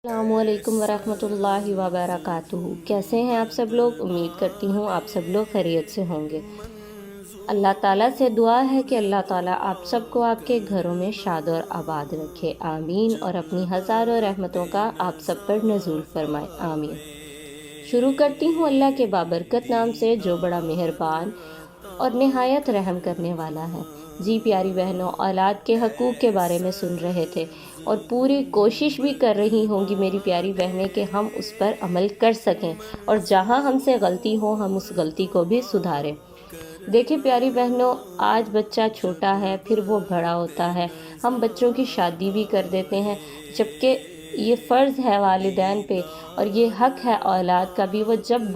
السلام علیکم ورحمۃ اللہ وبرکاتہ۔ کیسے ہیں آپ سب لوگ؟ امید کرتی ہوں آپ سب لوگ خیریت سے ہوں گے۔ اللہ تعالیٰ سے دعا ہے کہ اللہ تعالیٰ آپ سب کو آپ کے گھروں میں شاد اور آباد رکھے، آمین، اور اپنی ہزاروں رحمتوں کا آپ سب پر نزول فرمائے، آمین۔ شروع کرتی ہوں اللہ کے بابرکت نام سے جو بڑا مہربان اور نہایت رحم کرنے والا ہے۔ جی پیاری بہنوں، اولاد کے حقوق کے بارے میں سن رہے تھے اور پوری کوشش بھی کر رہی ہوں گی میری پیاری بہنیں کہ ہم اس پر عمل کر سکیں، اور جہاں ہم سے غلطی ہو ہم اس غلطی کو بھی سدھاریں۔ دیکھیں پیاری بہنوں، آج بچہ چھوٹا ہے پھر وہ بڑا ہوتا ہے، ہم بچوں کی شادی بھی کر دیتے ہیں، جبکہ یہ فرض ہے والدین پہ اور یہ حق ہے اولاد کا بھی، وہ جب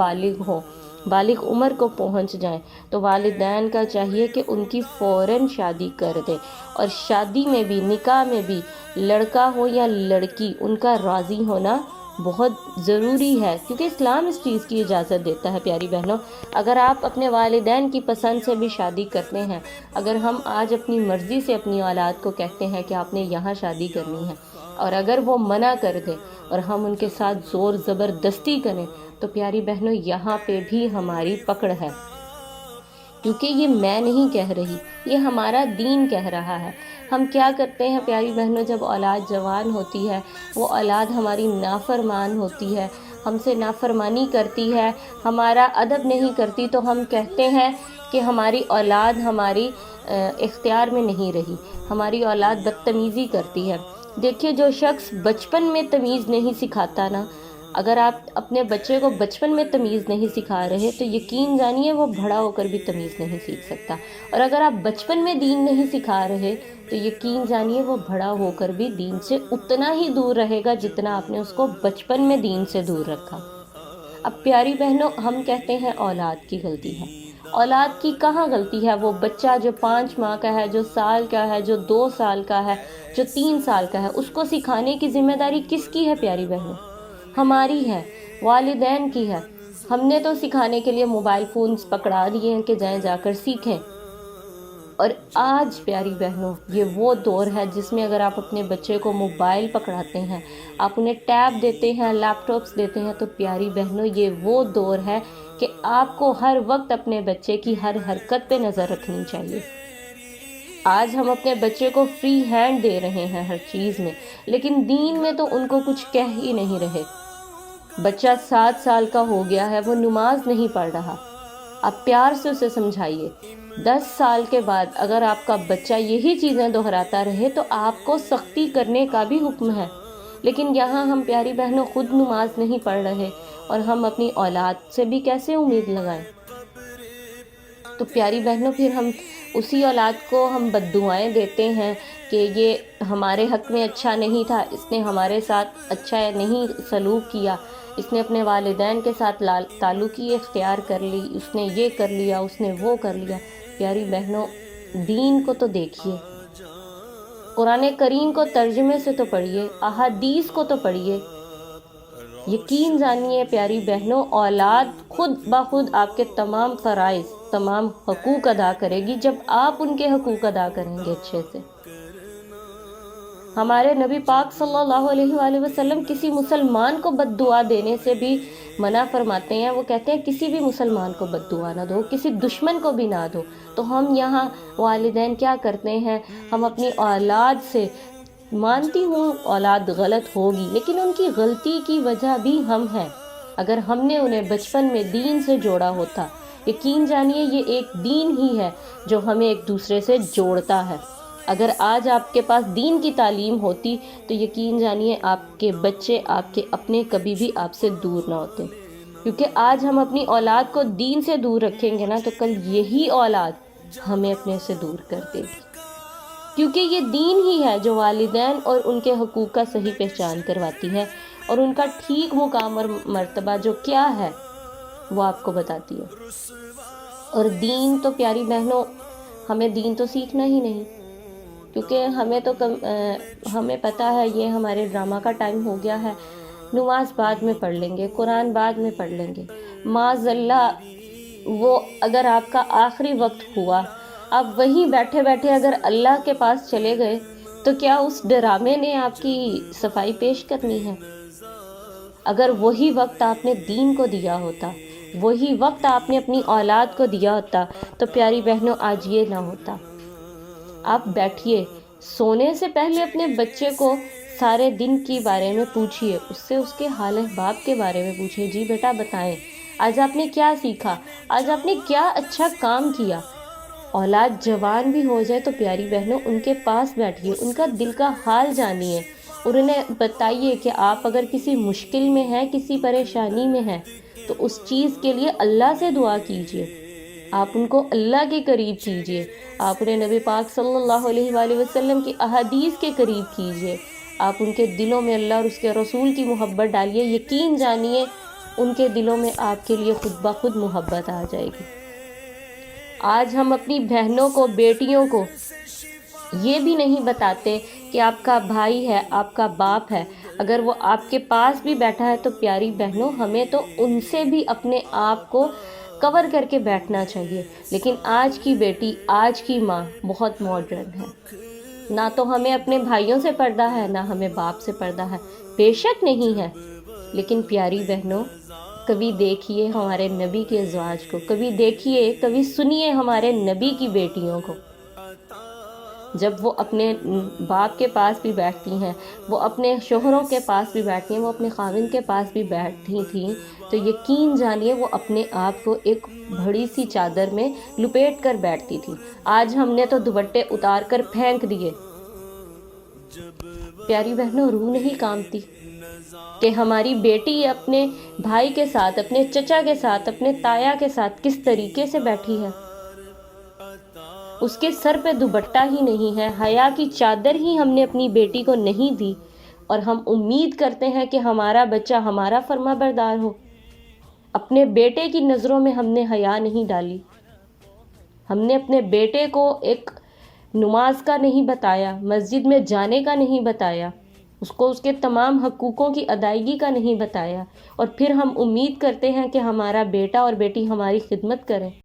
بالغ عمر کو پہنچ جائیں تو والدین کا چاہیے کہ ان کی فوراً شادی کر دیں، اور شادی میں بھی، نکاح میں بھی، لڑکا ہو یا لڑکی، ان کا راضی ہونا بہت ضروری ہے، کیونکہ اسلام اس چیز کی اجازت دیتا ہے۔ پیاری بہنوں، اگر آپ اپنے والدین کی پسند سے بھی شادی کرتے ہیں، اگر ہم آج اپنی مرضی سے اپنی اولاد کو کہتے ہیں کہ آپ نے یہاں شادی کرنی ہے، اور اگر وہ منع کر دیں اور ہم ان کے ساتھ زور زبردستی کریں، تو پیاری بہنوں یہاں پہ بھی ہماری پکڑ ہے، کیونکہ یہ میں نہیں کہہ رہی، یہ ہمارا دین کہہ رہا ہے۔ ہم کیا کرتے ہیں پیاری بہنوں، جب اولاد جوان ہوتی ہے، وہ اولاد ہماری نافرمان ہوتی ہے، ہم سے نافرمانی کرتی ہے، ہمارا ادب نہیں کرتی، تو ہم کہتے ہیں کہ ہماری اولاد ہماری اختیار میں نہیں رہی، ہماری اولاد بدتمیزی کرتی ہے۔ دیکھیے، جو شخص بچپن میں تمیز نہیں سکھاتا نا، اگر آپ اپنے بچے کو بچپن میں تمیز نہیں سکھا رہے تو یقین جانیے وہ بڑا ہو کر بھی تمیز نہیں سیکھ سکتا، اور اگر آپ بچپن میں دین نہیں سکھا رہے تو یقین جانیے وہ بڑا ہو کر بھی دین سے اتنا ہی دور رہے گا جتنا آپ نے اس کو بچپن میں دین سے دور رکھا۔ اب پیاری بہنوں، ہم کہتے ہیں اولاد کی غلطی ہے، اولاد کی کہاں غلطی ہے؟ وہ بچہ جو 5 ماہ کا ہے، جو سال کا ہے، جو 2 سال کا ہے، جو 3 سال کا ہے، اس کو سکھانے کی ذمہ داری کس کی ہے پیاری بہنوں؟ ہماری ہے، والدین کی ہے۔ ہم نے تو سکھانے کے لیے موبائل فونز پکڑا دیے ہیں کہ جائیں جا کر سیکھیں، اور آج پیاری بہنوں یہ وہ دور ہے جس میں اگر آپ اپنے بچے کو موبائل پکڑاتے ہیں، آپ انہیں ٹیب دیتے ہیں، لیپ ٹاپس دیتے ہیں، تو پیاری بہنوں یہ وہ دور ہے کہ آپ کو ہر وقت اپنے بچے کی ہر حرکت پہ نظر رکھنی چاہیے۔ آج ہم اپنے بچے کو فری ہینڈ دے رہے ہیں ہر چیز میں، لیکن دین میں تو ان کو کچھ کہہ ہی نہیں رہے۔ بچہ 7 سال کا ہو گیا ہے، وہ نماز نہیں پڑھ رہا، آپ پیار سے اسے سمجھائیے۔ 10 سال کے بعد اگر آپ کا بچہ یہی چیزیں دہراتا رہے تو آپ کو سختی کرنے کا بھی حکم ہے، لیکن یہاں ہم پیاری بہنوں خود نماز نہیں پڑھ رہے، اور ہم اپنی اولاد سے بھی کیسے امید لگائیں؟ تو پیاری بہنوں پھر ہم اسی اولاد کو ہم بد دعائیں دیتے ہیں کہ یہ ہمارے حق میں اچھا نہیں تھا، اس نے ہمارے ساتھ اچھا نہیں سلوک کیا، اس نے اپنے والدین کے ساتھ تعلقی اختیار کر لی، اس نے یہ کر لیا، اس نے وہ کر لیا۔ پیاری بہنوں، دین کو تو دیکھیے، قرآن کریم کو ترجمے سے تو پڑھیے، احادیث کو تو پڑھیے۔ یقین جانیے پیاری بہنوں، اولاد خود بخود آپ کے تمام فرائض، تمام حقوق ادا کرے گی جب آپ ان کے حقوق ادا کریں گے اچھے سے۔ ہمارے نبی پاک صلی اللہ علیہ وآلہ وسلم کسی مسلمان کو بد دعا دینے سے بھی منع فرماتے ہیں، وہ کہتے ہیں کسی بھی مسلمان کو بد دعا نہ دو، کسی دشمن کو بھی نہ دو۔ تو ہم یہاں والدین کیا کرتے ہیں، ہم اپنی اولاد سے، مانتی ہوں اولاد غلط ہوگی لیکن ان کی غلطی کی وجہ بھی ہم ہیں، اگر ہم نے انہیں بچپن میں دین سے جوڑا ہوتا، یقین جانیے یہ ایک دین ہی ہے جو ہمیں ایک دوسرے سے جوڑتا ہے۔ اگر آج آپ کے پاس دین کی تعلیم ہوتی تو یقین جانیے آپ کے بچے، آپ کے اپنے کبھی بھی آپ سے دور نہ ہوتے، کیونکہ آج ہم اپنی اولاد کو دین سے دور رکھیں گے نا تو کل یہی اولاد ہمیں اپنے سے دور کر دے گی، کیونکہ یہ دین ہی ہے جو والدین اور ان کے حقوق کا صحیح پہچان کرواتی ہے، اور ان کا ٹھیک مقام اور مرتبہ جو کیا ہے وہ آپ کو بتاتی ہے۔ اور دین تو پیاری بہنوں، ہمیں دین تو سیکھنا ہی نہیں، کیونکہ ہمیں پتہ ہے یہ ہمارے ڈرامہ کا ٹائم ہو گیا ہے، نماز بعد میں پڑھ لیں گے، قرآن بعد میں پڑھ لیں گے، معاذ اللہ وہ اگر آپ کا آخری وقت ہوا، آپ وہیں بیٹھے بیٹھے اگر اللہ کے پاس چلے گئے تو کیا اس ڈرامے نے آپ کی صفائی پیش کرنی ہے؟ اگر وہی وقت آپ نے دین کو دیا ہوتا، وہی وقت آپ نے اپنی اولاد کو دیا ہوتا، تو پیاری بہنوں آج یہ نہ ہوتا۔ آپ بیٹھیے، سونے سے پہلے اپنے بچے کو سارے دن کے بارے میں پوچھیے، اس سے اس کے حال احوال کے بارے میں پوچھیے، جی بیٹا بتائیں آج آپ نے کیا سیکھا، آج آپ نے کیا اچھا کام کیا۔ اولاد جوان بھی ہو جائے تو پیاری بہنوں ان کے پاس بیٹھیے، ان کا دل کا حال جانیے اور انہیں بتائیے کہ آپ اگر کسی مشکل میں ہیں، کسی پریشانی میں ہیں، تو اس چیز کے لیے اللہ سے دعا کیجیے، آپ ان کو اللہ کے قریب کیجیے، آپ انہیں نبی پاک صلی اللہ علیہ وآلہ وسلم کی احادیث کے قریب کیجیے، آپ ان کے دلوں میں اللہ اور اس کے رسول کی محبت ڈالیے، یقین جانیے ان کے دلوں میں آپ کے لیے خود بخود محبت آ جائے گی۔ آج ہم اپنی بہنوں کو، بیٹیوں کو یہ بھی نہیں بتاتے کہ آپ کا بھائی ہے، آپ کا باپ ہے، اگر وہ آپ کے پاس بھی بیٹھا ہے تو پیاری بہنوں ہمیں تو ان سے بھی اپنے آپ کو کور کر کے بیٹھنا چاہیے۔ لیکن آج کی بیٹی، آج کی ماں بہت ماڈرن ہے، نہ تو ہمیں اپنے بھائیوں سے پردہ ہے، نہ ہمیں باپ سے پردہ ہے، بے شک نہیں ہے، لیکن پیاری بہنوں کبھی دیکھیے ہمارے نبی کے ازواج کو، کبھی دیکھیے، کبھی سنیے ہمارے نبی کی بیٹیوں کو، جب وہ اپنے باپ کے پاس بھی بیٹھتی ہیں، وہ اپنے شوہروں کے پاس بھی بیٹھتی ہیں، وہ اپنے خاوند کے پاس بھی بیٹھتی تھیں، تو یقین جانیے وہ اپنے آپ کو ایک بڑی سی چادر میں لپیٹ کر بیٹھتی تھی۔ آج ہم نے تو دوپٹے اتار کر پھینک دیے۔ پیاری بہنوں روح نہیں کانپتی کہ ہماری بیٹی اپنے بھائی کے ساتھ، اپنے چچا کے ساتھ، اپنے تایا کے ساتھ کس طریقے سے بیٹھی ہے؟ اس کے سر پہ دوپٹہ ہی نہیں ہے، حیا کی چادر ہی ہم نے اپنی بیٹی کو نہیں دی، اور ہم امید کرتے ہیں کہ ہمارا بچہ ہمارا فرما بردار ہو۔ اپنے بیٹے کی نظروں میں ہم نے حیا نہیں ڈالی، ہم نے اپنے بیٹے کو ایک نماز کا نہیں بتایا، مسجد میں جانے کا نہیں بتایا، اس کو اس کے تمام حقوقوں کی ادائیگی کا نہیں بتایا، اور پھر ہم امید کرتے ہیں کہ ہمارا بیٹا اور بیٹی ہماری خدمت کریں۔